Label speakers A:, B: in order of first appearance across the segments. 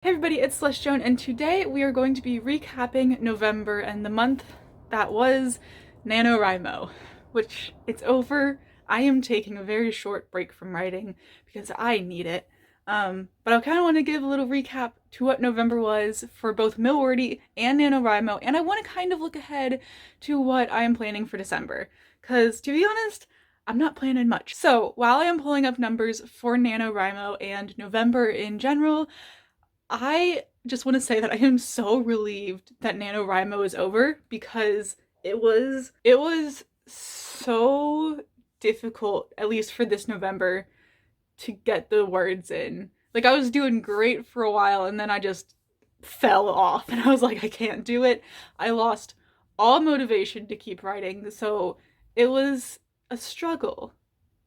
A: Hey everybody, it's Celeste Joan, and today we are going to be recapping November and the month that was NaNoWriMo, which it's over. I am taking a very short break from writing because I need it. But I kind of want to give a little recap to what November was for both Millwordy and NaNoWriMo, and I want to kind of look ahead to what I am planning for December. Because to be honest, I'm not planning much. So while I am pulling up numbers for NaNoWriMo and November in general, I just want to say that I am so relieved that NaNoWriMo is over because it was so difficult, at least for this November, to get the words in. Like I was doing great for a while and then I just fell off and I was like, I can't do it. I lost all motivation to keep writing. So it was a struggle.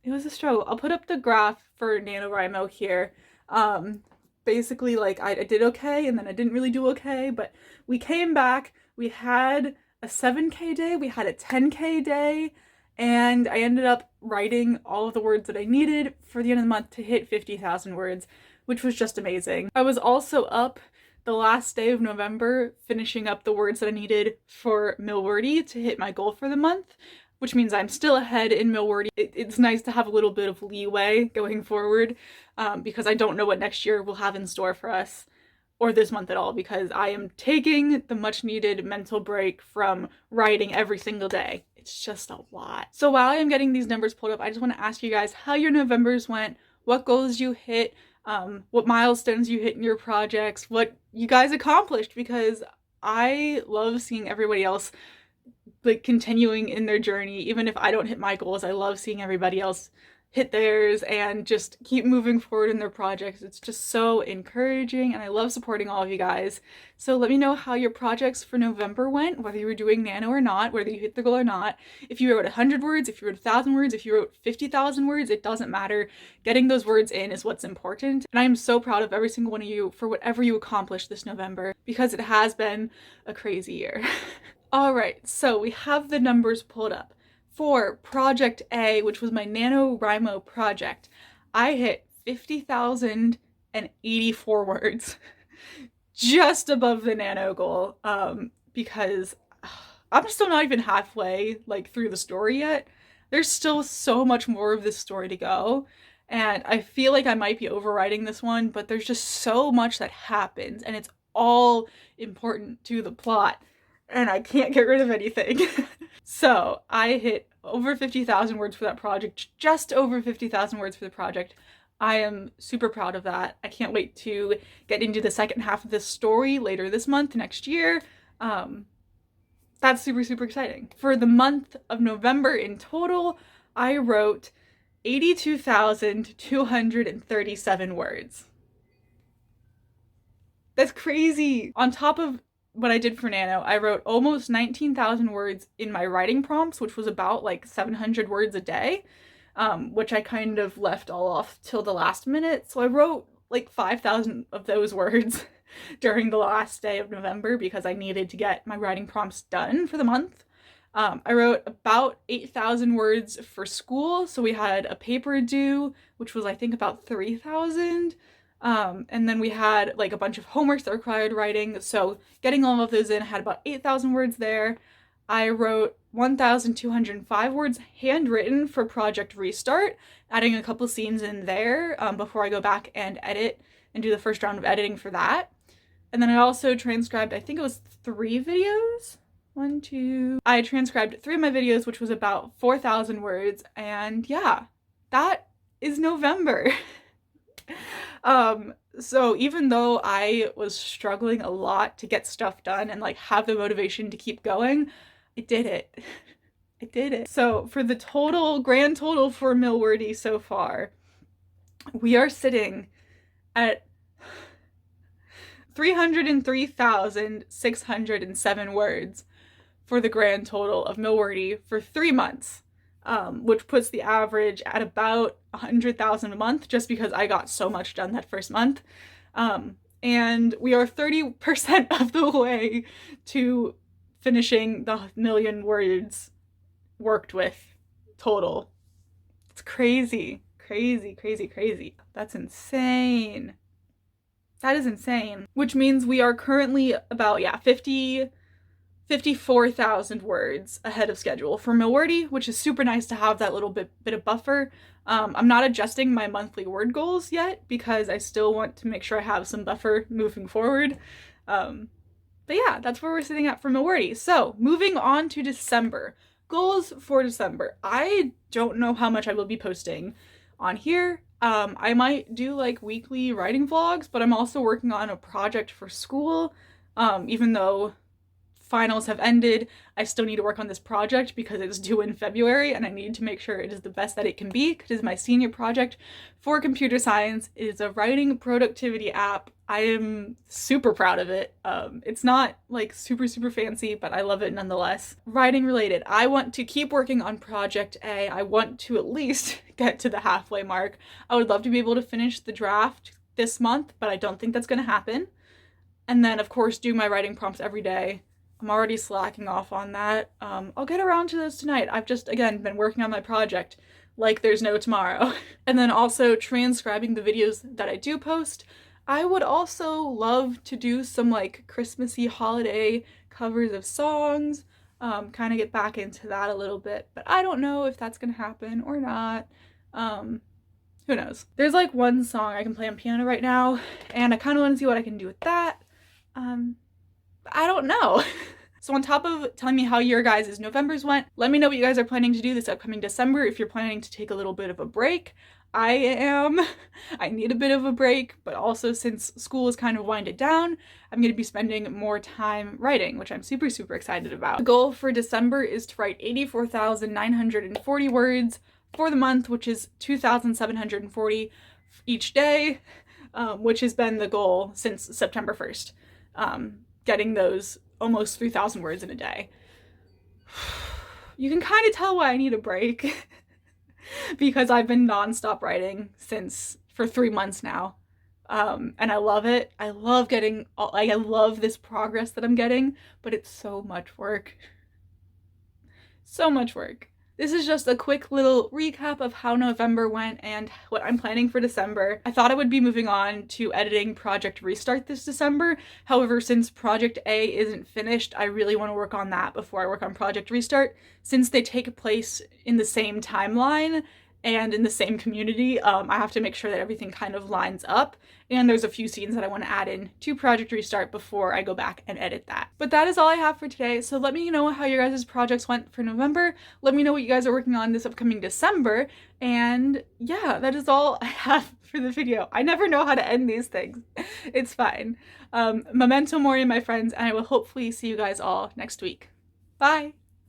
A: It was a struggle. I'll put up the graph for NaNoWriMo here. Um, Basically, like, I did okay, and then I didn't really do okay, but we came back. We had a 7K day, we had a 10K day, and I ended up writing all of the words that I needed for the end of the month to hit 50,000 words, which was just amazing. I was also up the last day of November finishing up the words that I needed for Millwordy to hit my goal for the month, which means I'm still ahead in Millwordy. It's nice to have a little bit of leeway going forward, because I don't know what next year will have in store for us, or this month at all, because I am taking the much needed mental break from writing every single day. It's just a lot. So while I am getting these numbers pulled up, I just want to ask you guys how your Novembers went, what goals you hit, what milestones you hit in your projects, what you guys accomplished, because I love seeing everybody else like continuing in their journey. Even if I don't hit my goals, I love seeing everybody else hit theirs and just keep moving forward in their projects. It's just so encouraging and I love supporting all of you guys. So let me know how your projects for November went, whether you were doing Nano or not, whether you hit the goal or not. If you wrote 100 words, if you wrote 1,000 words, if you wrote 50,000 words, it doesn't matter. Getting those words in is what's important. And I am so proud of every single one of you for whatever you accomplished this November, because it has been a crazy year. All right, so we have the numbers pulled up. For Project A, which was my NaNoWriMo project, I hit 50,084 words, just above the Nano goal, because I'm still not even halfway like through the story yet. There's still so much more of this story to go, and I feel like I might be overwriting this one, but there's just so much that happens, and it's all important to the plot and I can't get rid of anything. So I hit over 50,000 words for that project, just over 50,000 words for the project. I am super proud of that. I can't wait to get into the second half of this story later this month, next year. That's super, super exciting. For the month of November in total, I wrote 82,237 words. That's crazy. On top of what I did for Nano, I wrote almost 19,000 words in my writing prompts, which was about like 700 words a day, which I kind of left all off till the last minute. So I wrote like 5,000 of those words during the last day of November because I needed to get my writing prompts done for the month. I wrote about 8,000 words for school, so we had a paper due, which was I think about 3,000. And then we had like a bunch of homeworks that required writing. So getting all of those in, I had about 8,000 words there. I wrote 1,205 words handwritten for Project Restart, adding a couple scenes in there before I go back and edit and do the first round of editing for that. And then I also transcribed, I think it was 3 videos. One, two. I transcribed 3 of my videos, which was about 4,000 words. And yeah, that is November. So even though I was struggling a lot to get stuff done and like have the motivation to keep going, I did it. I did it. So for the grand total for Millwordy so far, we are sitting at 303,607 words for the grand total of Millwordy for 3 months. Which puts the average at about 100,000 a month, just because I got so much done that first month. And we are 30% of the way to finishing the 1,000,000 words worked with total. It's crazy, crazy, crazy, crazy. That's insane. That is insane. Which means we are currently about, 54,000 words ahead of schedule for Milwordy, which is super nice to have that little bit of buffer. I'm not adjusting my monthly word goals yet because I still want to make sure I have some buffer moving forward. But yeah, that's where we're sitting at for Milwordy. So moving on to December. Goals for December. I don't know how much I will be posting on here. I might do like weekly writing vlogs, but I'm also working on a project for school. Even though finals have ended, I still need to work on this project because it's due in February and I need to make sure it is the best that it can be. It is my senior project for computer science. It is a writing productivity app. I am super proud of it. It's not like super fancy, but I love it nonetheless. Writing related, I want to keep working on Project A. I want to at least get to the halfway mark. I would love to be able to finish the draft this month, but I don't think that's going to happen. And then of course do my writing prompts every day. I'm already slacking off on that. I'll get around to those tonight. I've just, again, been working on my project like there's no tomorrow. And then also transcribing the videos that I do post. I would also love to do some like Christmassy holiday covers of songs, kind of get back into that a little bit, but I don't know if that's gonna happen or not. Who knows? There's like one song I can play on piano right now, and I kind of want to see what I can do with that. I don't know. So on top of telling me how your guys' Novembers went, let me know what you guys are planning to do this upcoming December, if you're planning to take a little bit of a break. I am. I need a bit of a break, but also since school is kind of winded down, I'm going to be spending more time writing, which I'm super excited about. The goal for December is to write 84,940 words for the month, which is 2,740 each day, which has been the goal since September 1st. Getting those almost 3,000 words in a day. You can kind of tell why I need a break because I've been nonstop writing for 3 months now. And I love it. I love I love this progress that I'm getting, but it's so much work. So much work. This is just a quick little recap of how November went and what I'm planning for December. I thought I would be moving on to editing Project Restart this December. However, since Project A isn't finished, I really want to work on that before I work on Project Restart. Since they take place in the same timeline and in the same community, I have to make sure that everything kind of lines up. And there's a few scenes that I want to add in to Project Restart before I go back and edit that. But that is all I have for today. So let me know how your guys' projects went for November. Let me know what you guys are working on this upcoming December. And yeah, that is all I have for the video. I never know how to end these things. It's fine. Memento mori, my friends, and I will hopefully see you guys all next week. Bye!